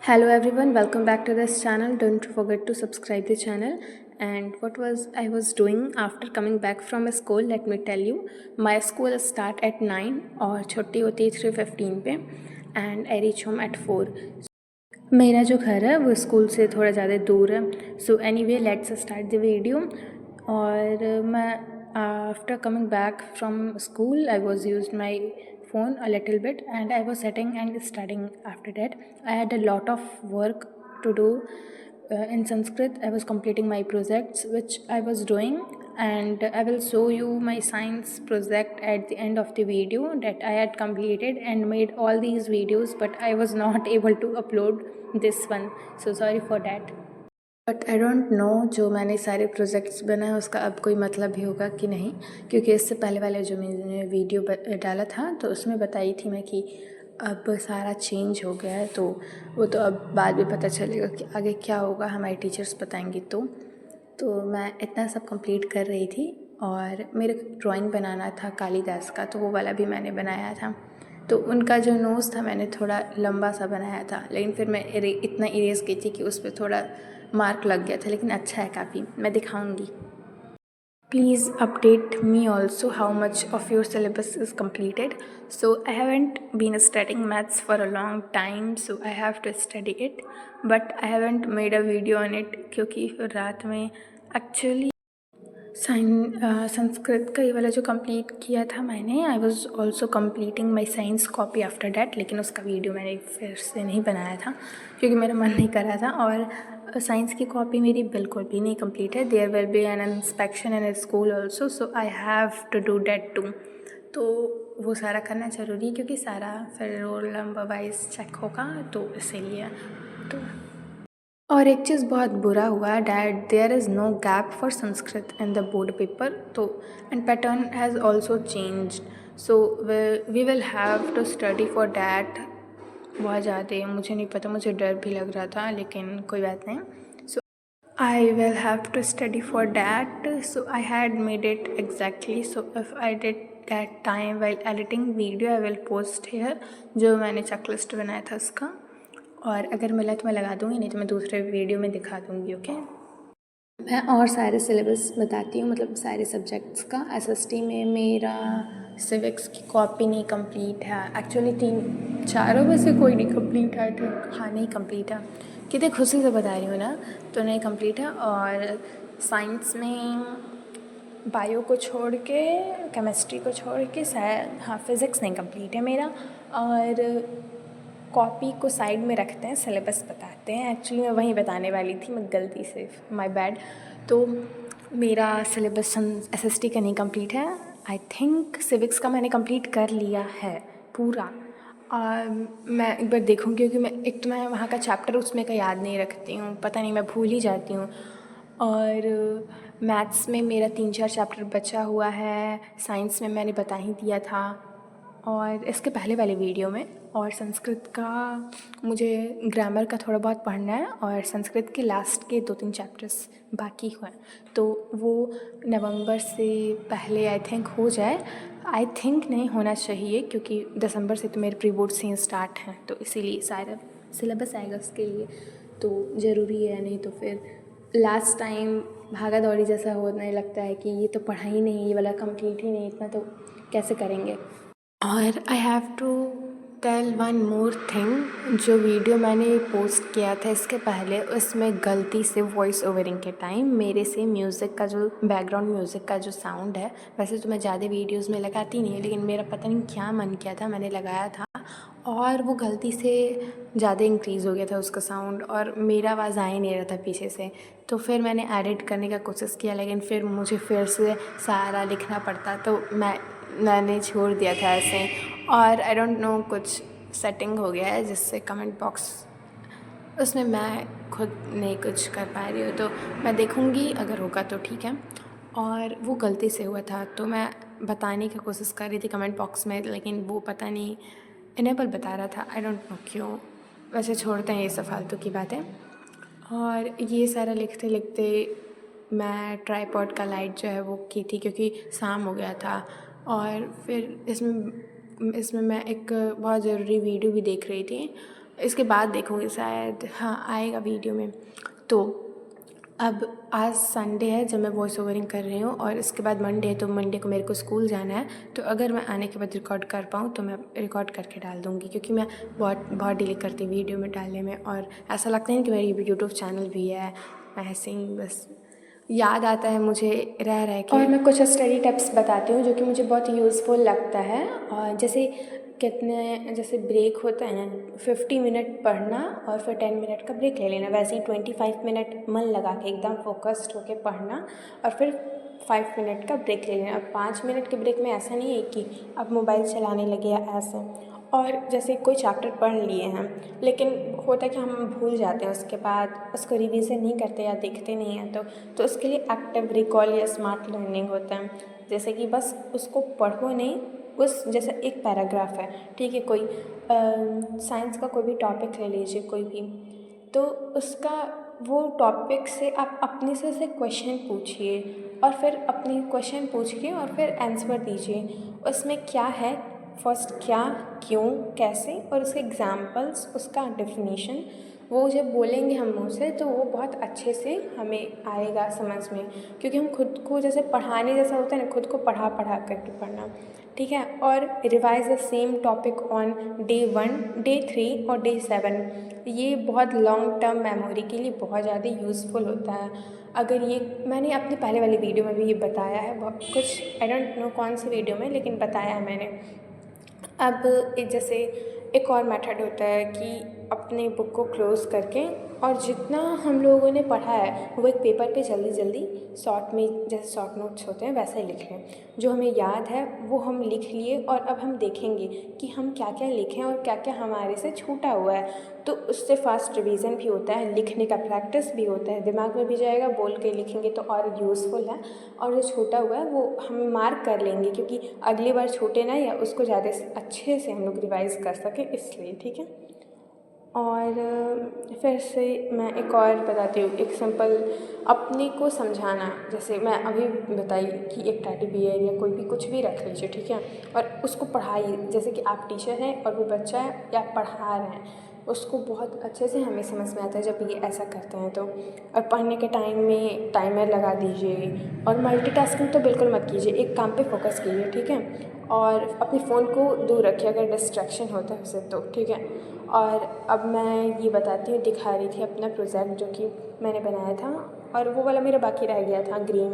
Hello everyone, welcome back to this channel. Don't forget to subscribe the channel. And what was I was doing after coming back from school, let me tell you. My school start at 9 और छुट्टी होती है 3:15 पे and I reach home at 4. मेरा जो घर है वो स्कूल से थोड़ा ज़्यादा दूर है. So anyway, let's start the video. और मैं after coming back from school, I was used my phone a little bit and I was sitting and studying. After that, I had a lot of work to do in Sanskrit. I was completing my projects which I was doing, and I will show you my science project at the end of the video that I had completed and made all these videos, but I was not able to upload this one, so sorry for that. But I don't know जो मैंने सारे projects बनाए उसका अब कोई मतलब भी होगा कि नहीं, क्योंकि इससे पहले वाले जो मैंने वीडियो डाला था तो उसमें बताई थी मैं कि अब सारा चेंज हो गया है, तो वो तो अब बाद में पता चलेगा कि आगे क्या होगा, हमारे टीचर्स बताएंगे। तो मैं इतना सब कंप्लीट कर रही थी और मेरे ड्राइंग बनाना था कालिदास का, तो वो वाला भी मैंने बनाया था। तो उनका जो नोज़ था मैंने थोड़ा लंबा सा बनाया था, लेकिन फिर मैं इतना इरेज की थी कि उस पर थोड़ा मार्क लग गया था, लेकिन अच्छा है काफ़ी, मैं दिखाऊंगी। Please update me also how much of your syllabus is completed. So I haven't been studying maths for a long time, so I have to study it, but I haven't made a video on it क्योंकि रात में actually Sanskrit का ये वाला जो complete किया था मैंने, I was also completing my science copy after that, लेकिन उसका वीडियो मैंने फिर से नहीं बनाया था क्योंकि मेरा मन नहीं कर रहा था। और साइंस की कॉपी मेरी बिल्कुल भी नहीं कंप्लीट है। There will be an inspection in school also, so I have to do that too. तो वो सारा करना ज़रूरी है क्योंकि सारा फिर रोल नंबर वाइज चेक होगा, तो इसीलिए। तो और एक चीज़ बहुत बुरा हुआ that there is no gap for Sanskrit in the board paper, तो and pattern has also changed, so we will have to study for that. बहुत ज़्यादा मुझे नहीं पता, मुझे डर भी लग रहा था, लेकिन कोई बात नहीं। So I will have to study for that, so I had made it exactly, so if I did that time while editing video I will post here जो मैंने चेकलिस्ट बनाया था उसका, और अगर मिला तो मैं लगा दूँगी, नहीं तो मैं दूसरे वीडियो में दिखा दूँगी। ओके, मैं और सारे सिलेबस बताती हूँ, मतलब सारे सब्जेक्ट्स का। एसएसटी में मेरा सिविक्स की कॉपी नहीं कंप्लीट है, एक्चुअली चारों में से कोई नहीं कंप्लीट है, हाँ नहीं कंप्लीट है, कितनी खुशी से बता रही हूँ ना, तो नहीं कंप्लीट है। और साइंस में बायो को छोड़ के, केमिस्ट्री को छोड़ के शायद, हाँ फिज़िक्स नहीं कंप्लीट है मेरा। और कॉपी को साइड में रखते हैं, सिलेबस बताते हैं। एक्चुअली मैं वहीं बताने वाली थी, मैं गलती से, माय बैड। तो मेरा सिलेबस एसएसटी का नहीं कंप्लीट है। आई थिंक सिविक्स का मैंने कंप्लीट कर लिया है पूरा। मैं एक बार देखूँगी क्योंकि मैं एक तो मैं वहाँ का चैप्टर उसमें का याद नहीं रखती हूँ, पता नहीं मैं भूल ही जाती हूँ। और मैथ्स में मेरा 3-4 चैप्टर बचा हुआ है, साइंस में मैंने बता ही दिया था और इसके पहले वाले वीडियो में। और संस्कृत का मुझे ग्रामर का थोड़ा बहुत पढ़ना है और संस्कृत के लास्ट के 2-3 चैप्टर्स बाकी हुए हैं, तो वो नवंबर से पहले आई थिंक हो जाए। आई थिंक नहीं होना चाहिए क्योंकि दिसंबर से तो मेरे प्री बोर्ड से स्टार्ट हैं, तो इसीलिए सारा सिलेबस आएगा उसके लिए, तो ज़रूरी है। नहीं तो फिर लास्ट टाइम भागा दौड़ी जैसा होने लगता है कि ये तो पढ़ा ही नहीं, ये वाला कंप्लीट ही नहीं, इतना तो कैसे करेंगे। और I have to tell one more thing, जो वीडियो मैंने पोस्ट किया था इसके पहले, उसमें गलती से वॉइस ओवरिंग के टाइम मेरे से म्यूज़िक का जो बैकग्राउंड म्यूज़िक का जो साउंड है, वैसे तो मैं ज़्यादा वीडियोस में लगाती नहीं, लेकिन मेरा पता नहीं क्या मन किया था, मैंने लगाया था और वो गलती से ज़्यादा इंक्रीज़ हो गया था उसका साउंड और मेरा आवाज़ आ ही नहीं रहा था पीछे से। तो फिर मैंने एडिट करने का कोशिश किया, लेकिन फिर मुझे फिर से सारा लिखना पड़ता, तो मैंने छोड़ दिया था ऐसे। और आई डोंट नो कुछ सेटिंग हो गया है जिससे कमेंट बॉक्स उसमें मैं खुद नहीं कुछ कर पा रही हूँ, तो मैं देखूँगी अगर होगा तो ठीक है। और वो गलती से हुआ था, तो मैं बताने की कोशिश कर रही थी कमेंट बॉक्स में, लेकिन वो पता नहीं इनेबल बता रहा था, आई डोंट नो क्यों। वैसे छोड़ते हैं ये सब फालतू की बातें। और ये सारा लिखते लिखते मैं ट्राईपॉड का लाइट जो है वो की थी क्योंकि शाम हो गया था। और फिर इसमें मैं एक बहुत ज़रूरी वीडियो भी देख रही थी, इसके बाद देखूँगी शायद, हाँ आएगा वीडियो में। तो अब आज संडे है जब मैं वॉइस ओवरिंग कर रही हूँ, और इसके बाद मंडे है, तो मंडे को मेरे को स्कूल जाना है। तो अगर मैं आने के बाद रिकॉर्ड कर पाऊँ तो मैं रिकॉर्ड करके डाल दूँगी, क्योंकि मैं बहुत डिले करती हूँ वीडियो में डालने में, और ऐसा लगता है कि मेरी यूट्यूब चैनल भी है। ऐसे ही बस याद आता है मुझे रह रह के। और मैं कुछ स्टडी टिप्स बताती हूँ जो कि मुझे बहुत यूज़फुल लगता है। और जैसे ब्रेक होता है ना, 50 मिनट पढ़ना और फिर 10 मिनट का ब्रेक ले लेना, वैसे ही 25 मिनट मन लगा के एकदम फोकस्ड होकर पढ़ना और फिर 5 मिनट का ब्रेक ले लेना। अब 5 मिनट के ब्रेक में ऐसा नहीं है कि आप मोबाइल चलाने लगे या ऐसे। और जैसे कोई चैप्टर पढ़ लिए हैं, लेकिन होता है कि हम भूल जाते हैं, उसके बाद उसको रिवीजन नहीं करते या देखते नहीं हैं, तो उसके लिए एक्टिव रिकॉल या स्मार्ट लर्निंग होता है। जैसे कि बस उसको पढ़ो नहीं, जैसे एक पैराग्राफ है, ठीक है, कोई साइंस का कोई भी टॉपिक ले लीजिए कोई भी, तो उसका वो टॉपिक से आप अपने से क्वेश्चन पूछिए और फिर अपनी क्वेश्चन पूछ के और फिर आंसर दीजिए। उसमें क्या है, फर्स्ट क्या, क्यों, कैसे, और उसके एग्जाम्पल्स, उसका डेफिनेशन, वो जब बोलेंगे हम मुँह से तो वो बहुत अच्छे से हमें आएगा समझ में, क्योंकि हम खुद को जैसे पढ़ाने जैसा होता है ना, खुद को पढ़ा करके पढ़ना, ठीक है। और revise the same topic on day 1, day 3 और डे 7। ये बहुत लॉन्ग टर्म मेमोरी के लिए बहुत ज़्यादा यूज़फुल होता है। अगर ये मैंने अपने पहले वाली वीडियो में भी ये बताया है, बहुत कुछ आई डोंट नो कौन सी वीडियो में, लेकिन बताया है मैंने। अब जैसे एक और मेथड होता है कि अपने बुक को क्लोज़ करके और जितना हम लोगों ने पढ़ा है वो एक पेपर पे जल्दी शॉर्ट में, जैसे शॉर्ट नोट्स होते हैं वैसे ही लिख लें। जो हमें याद है वो हम लिख लिए, और अब हम देखेंगे कि हम क्या क्या लिखें और क्या क्या हमारे से छूटा हुआ है। तो उससे फास्ट रिवीजन भी होता है, लिखने का प्रैक्टिस भी होता है, दिमाग में भी जाएगा, बोल के लिखेंगे तो और यूज़फुल है। और जो छूटा हुआ है वो हम मार्क कर लेंगे, क्योंकि अगली बार छूटे ना, या उसको ज़्यादा अच्छे से हम लोग रिवाइज़ कर सकें, इसलिए, ठीक है। और फिर से मैं एक और बताती हूँ, एक सिंपल अपने को समझाना। जैसे मैं अभी बताई कि एक टेडी बियर या कोई भी कुछ भी रख लीजिए, ठीक है, और उसको पढ़ाइए। जैसे कि आप टीचर हैं और वो बच्चा है या आप पढ़ा रहे हैं, उसको बहुत अच्छे से हमें समझ में आता है जब ये ऐसा करते हैं तो। और पढ़ने के टाइम में टाइमर लगा दीजिए, और मल्टीटास्किंग तो बिल्कुल मत कीजिए, एक काम पे फोकस कीजिए, ठीक है। और अपने फ़ोन को दूर रखिए अगर डिस्ट्रैक्शन होता है उससे तो, ठीक है। और अब मैं ये बताती हूँ, दिखा रही थी अपना प्रोजेक्ट जो कि मैंने बनाया था, और वो वाला मेरा बाकी रह गया था ग्रीन,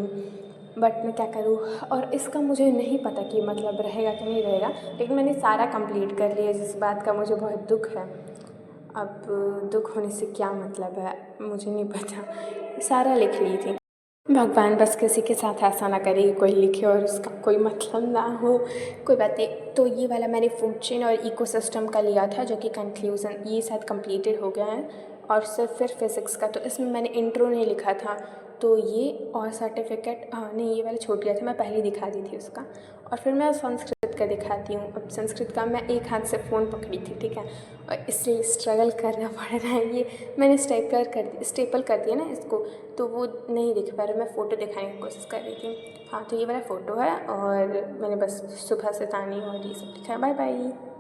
बट मैं क्या करूँ। और इसका मुझे नहीं पता कि मतलब रहेगा कि नहीं रहेगा, लेकिन मैंने सारा कंप्लीट कर लिया, जिस बात का मुझे बहुत दुख है। अब दुख होने से क्या मतलब है, मुझे नहीं पता, सारा लिख ली थी। भगवान बस किसी के साथ ऐसा ना करे कि कोई लिखे और उसका कोई मतलब ना हो, कोई बात नहीं। तो ये वाला मैंने फूड चेन और इकोसिस्टम का लिया था, जो कि कंक्लूज़न, ये शायद कंप्लीटेड हो गया है। और सिर्फ फिर फिज़िक्स का, तो इसमें मैंने इंट्रो नहीं लिखा था, तो ये और सर्टिफिकेट, हाँ नहीं, ये वाला छूट गया था, मैं पहले दिखा दी थी उसका। और फिर मैं संस्कृत का दिखाती हूँ। अब संस्कृत का मैं एक हाथ से फ़ोन पकड़ी थी, ठीक है, और इसलिए स्ट्रगल करना पड़ रहा है। ये मैंने स्टेपल कर दिया ना इसको, तो वो नहीं दिख पा रहा, मैं फ़ोटो दिखाने की कोशिश कर रही थी। हाँ, तो ये वाला फ़ोटो है, और मैंने बस सुबह से तानी और ये सब दिखाया। Bye bye.